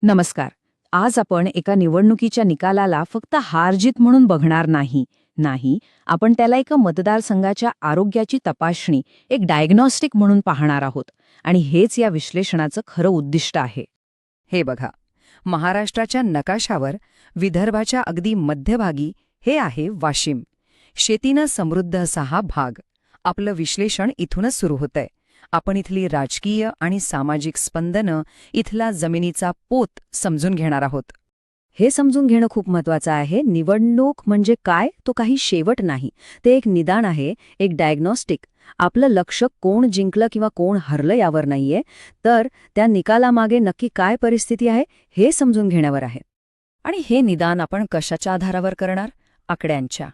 नमस्कार. आज आपण एका निवडणुकीच्या निकालाला फक्त हार-जीत म्हणून बघणार नाही, आपण त्याला एका मतदारसंघाच्या आरोग्याची तपासणी, एक डायग्नॉस्टिक म्हणून पाहणार आहोत. आणि हेच या विश्लेषणाचं खरं उद्दिष्ट आहे. हे बघा, महाराष्ट्राच्या नकाशावर विदर्भाच्या अगदी मध्यभागी हे आहे वाशिम. शेतीनं समृद्ध असा हा भाग. आपलं विश्लेषण इथूनच सुरू होतंय. आपण इथली राजकीय आणि सामाजिक स्पंदनं, इथला जमिनीचा पोत समजून घेणार आहोत. हे समजून घेणं खूप महत्वाचं आहे. निवडणूक म्हणजे काय, तो काही शेवट नाही. ते एक निदान आहे, एक डायग्नॉस्टिक. आपलं लक्ष कोण जिंकलं किंवा कोण हरलं यावर नाहीये, तर त्या निकालामागे नक्की काय परिस्थिती आहे हे समजून घेण्यावर आहे. आणि हे निदान आपण कशाच्या आधारावर करणार? आकड्यांच्या.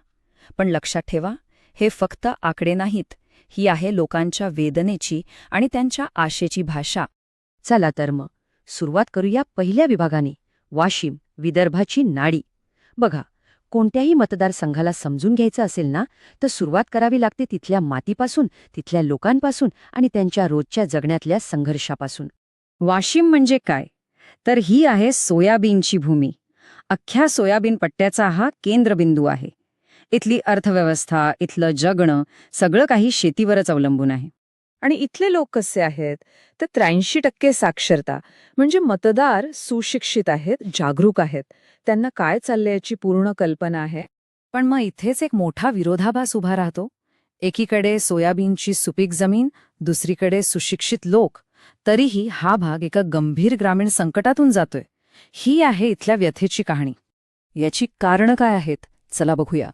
पण लक्षात ठेवा, हे फक्त आकडे नाहीत. ही आहे लोकांच्या वेदनेची आणि त्यांच्या आशेची भाषा. चला तर मग सुरुवात करूया पहिल्या विभागाने, वाशिम, विदर्भाची नाडी. बघा, कोणत्याही मतदारसंघाला समजून घ्यायचं असेल ना, तर सुरुवात करावी लागते तिथल्या मातीपासून, तिथल्या लोकांपासून आणि त्यांच्या रोजच्या जगण्यातल्या संघर्षापासून. वाशिम म्हणजे काय? तर ही आहे सोयाबीनची भूमी. अख्ख्या सोयाबीन पट्ट्याचा हा केंद्रबिंदू आहे. इथली अर्थव्यवस्था, इथलं जगणं, सगळं काही शेतीवरच अवलंबून आहे. आणि इथले लोक कसे आहेत तर 83% साक्षरता, म्हणजे मतदार सुशिक्षित आहेत, जागरूक आहेत, त्यांना काय चाललंय याची पूर्ण कल्पना आहे. पण मग इथेच एक मोठा विरोधाभास उभा राहतो. एकीकडे सोयाबीनची सुपीक जमीन, दुसरीकडे सुशिक्षित लोक. तरीही हा भाग एका गंभीर ग्रामीण संकटातून जातोय. ही आहे इथल्या व्यथेची कहाणी. याची कारणं काय आहेत? चला बघूया.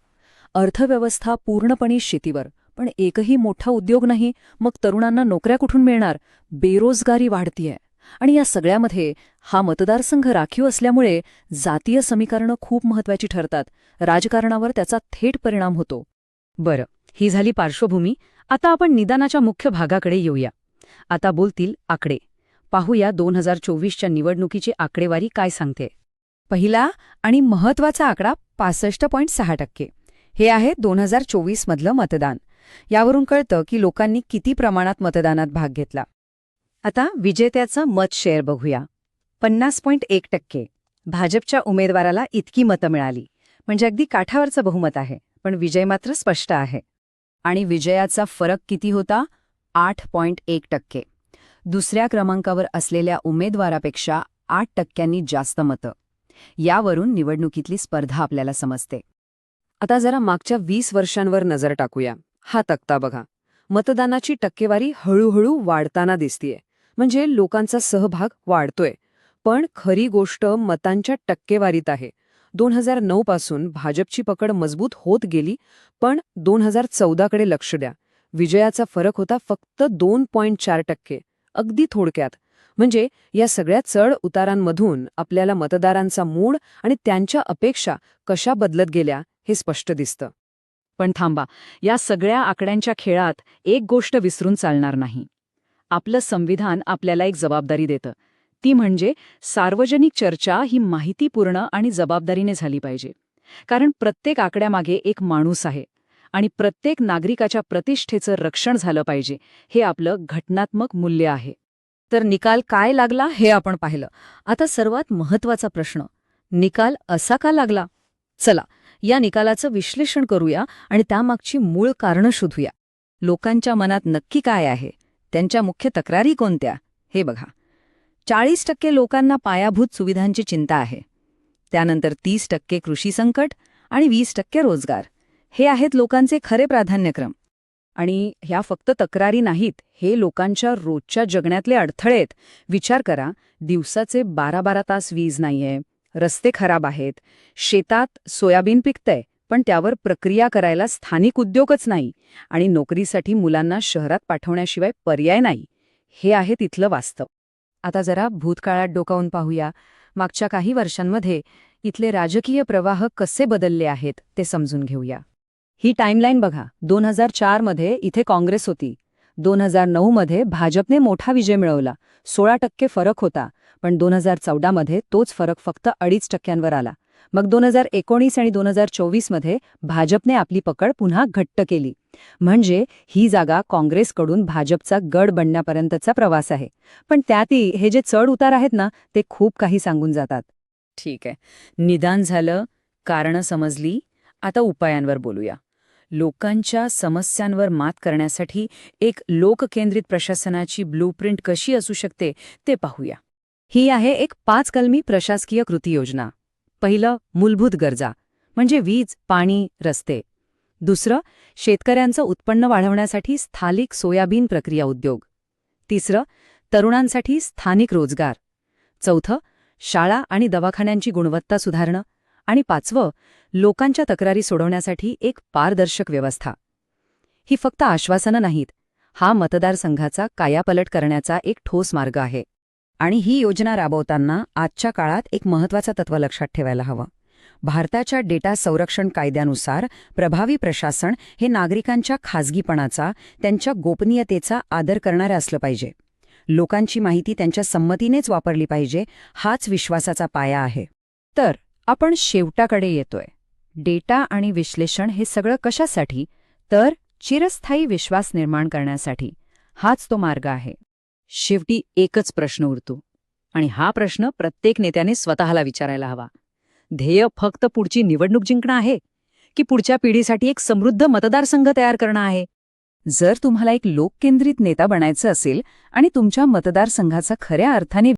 अर्थव्यवस्था पूर्णपणे शेतीवर, पण एकही मोठा उद्योग नाही. मग तरुणांना नोकऱ्या कुठून मिळणार? बेरोजगारी वाढतीये. आणि या सगळ्यामध्ये हा मतदारसंघ राखीव असल्यामुळे जातीय समीकरणं खूप महत्वाची ठरतात. राजकारणावर त्याचा थेट परिणाम होतो. बरं, ही झाली पार्श्वभूमी. आता आपण निदानाच्या मुख्य भागाकडे येऊया. आता बोलतील आकडे. पाहूया 2024च्या निवडणुकीची आकडेवारी काय सांगते. पहिला आणि महत्वाचा आकडा 65.6%. हे आहे 2024 मधलं मतदान. यावरून कळतं की लोकांनी किती प्रमाणात मतदानात भाग घेतला. आता विजेत्याचं मत शेअर बघूया. 50.1%. भाजपच्या उमेदवाराला इतकी मतं मिळाली. म्हणजे अगदी काठावरचं बहुमत आहे, पण विजय मात्र स्पष्ट आहे. आणि विजयाचा फरक किती होता? 8.1%. दुसऱ्या क्रमांकावर असलेल्या उमेदवारापेक्षा 8% जास्त मतं. यावरून निवडणुकीतली स्पर्धा आपल्याला समजते. आता जरा मागच्या 20 वर्षांवर नजर टाकूया. हा तक्ता बघा. मतदानाची टक्केवारी हळूहळू वाढताना दिसतीये. म्हणजे लोकांचा सहभाग वाढतोय. पण खरी गोष्ट मतांच्या टक्केवारीत आहे. 2009 पासून भाजपची पकड मजबूत होत गेली, पण 2014कडे लक्ष द्या. विजयाचा फरक होता फक्त 2.4%. अगदी थोडक्यात. म्हणजे या सगळ्या चढ उतारांमधून आपल्याला मतदारांचा मूड आणि त्यांच्या अपेक्षा कशा बदलत गेल्या हे स्पष्ट दिसतं. पण थांबा, या सगळ्या आकड्यांच्या खेळात एक गोष्ट विसरून चालणार नाही. आपलं संविधान आपल्याला एक जबाबदारी देतं. ती म्हणजे सार्वजनिक चर्चा ही माहितीपूर्ण आणि जबाबदारीने झाली पाहिजे. कारण प्रत्येक आकड्यामागे एक माणूस आहे आणि प्रत्येक नागरिकाच्या प्रतिष्ठेचं रक्षण झालं पाहिजे. हे आपलं घटनात्मक मूल्य आहे. तर निकाल काय लागला हे आपण पाहिलं. आता सर्वात महत्वाचा प्रश्न, निकाल असा का लागला? चला, या निकालाचं विश्लेषण करूया आणि त्यामागची मूळ कारणं शोधूया. लोकांच्या मनात नक्की काय आहे? त्यांच्या मुख्य तक्रारी कोणत्या? हे बघा. 40% लोकांना पायाभूत सुविधांची चिंता आहे. त्यानंतर 30% कृषी संकट आणि 20% रोजगार. हे आहेत लोकांचे खरे प्राधान्यक्रम. आणि ह्या फक्त तक्रारी नाहीत, हे लोकांच्या रोजच्या जगण्यातले अडथळे आहेत. विचार करा, दिवसाचे 12-12 तास वीज नाहीये, रस्ते खराब आहेत, शेतात सोयाबीन पिकतंय, पण त्यावर प्रक्रिया करायला स्थानिक उद्योगच नाही, आणि नोकरीसाठी मुलांना शहरात पाठवण्याशिवाय पर्याय नाही. हे आहे तिथलं वास्तव. आता जरा भूतकाळात डोकावून पाहूया. मागच्या काही वर्षांमध्ये इथले राजकीय प्रवाह कसे बदलले आहेत ते समजून घेऊया. ही टाईमलाईन बघा. 2004 मध्ये इथे काँग्रेस होती. 2009 मध्ये भाजपने मोठा विजय मिळवला. 16% फरक होता. पण 2014 मध्ये तोच फरक फक्त 2.5%वर आला. मग 2019 आणि 2024मध्ये भाजपने आपली पकड पुन्हा घट्ट केली. म्हणजे ही जागा काँग्रेसकडून भाजपचा गड बनण्यापर्यंतचा प्रवास आहे. पण त्यातही हे जे चढ उतार आहेत ना, ते खूप काही सांगून जातात. ठीक आहे. निदान झालं, कारणं समजली. आता उपायांवर बोलूया. लोकांच्या समस्यांवर मात करण्यासाठी एक लोककेंद्रित प्रशासनाची ब्लूप्रिंट कशी असू शकते ते पाहूया. ही आहे एक 5 कलमी प्रशासकीय कृती योजना. पहिलं, मूलभूत गरजा म्हणजे वीज, पाणी, रस्ते. दुसरं, शेतकऱ्यांचं उत्पन्न वाढवण्यासाठी स्थानिक सोयाबीन प्रक्रिया उद्योग. तिसरं, तरुणांसाठी स्थानिक रोजगार. चौथं, शाळा आणि दवाखान्यांची गुणवत्ता सुधारणं. आणि 5वं, लोकांच्या तक्रारी सोडवण्यासाठी एक पारदर्शक व्यवस्था. ही फक्त आश्वासनं नाहीत, हा मतदारसंघाचा कायापालट करण्याचा एक ठोस मार्ग आहे. आणि ही योजना राबवताना आजच्या काळात एक महत्त्वाचं तत्त्व लक्षात ठेवायला हवं. भारताच्या डेटा संरक्षण कायद्यानुसार प्रभावी प्रशासन हे नागरिकांच्या खाजगीपणाचा, त्यांच्या गोपनीयतेचा आदर करणारं असलं पाहिजे. लोकांची माहिती त्यांच्या संमतीनेच वापरली पाहिजे, हाच विश्वासाचा पाया आहे. तर आपण शेवटाकडे येतोय. डेटा आणि विश्लेषण हे सगळं कशासाठी? तर चिरस्थायी विश्वास निर्माण करण्यासाठी. हाच तो मार्ग आहे. शेवटी एकच प्रश्न उरतो, आणि हा प्रश्न प्रत्येक नेत्याने स्वतःला विचारायला हवा. ध्येय फक्त पुढची निवडणूक जिंकणं आहे, की पुढच्या पिढीसाठी एक समृद्ध मतदारसंघ तयार करणं आहे? जर तुम्हाला एक लोककेंद्रित नेता बनायचं असेल आणि तुमच्या मतदारसंघाचा खऱ्या अर्थाने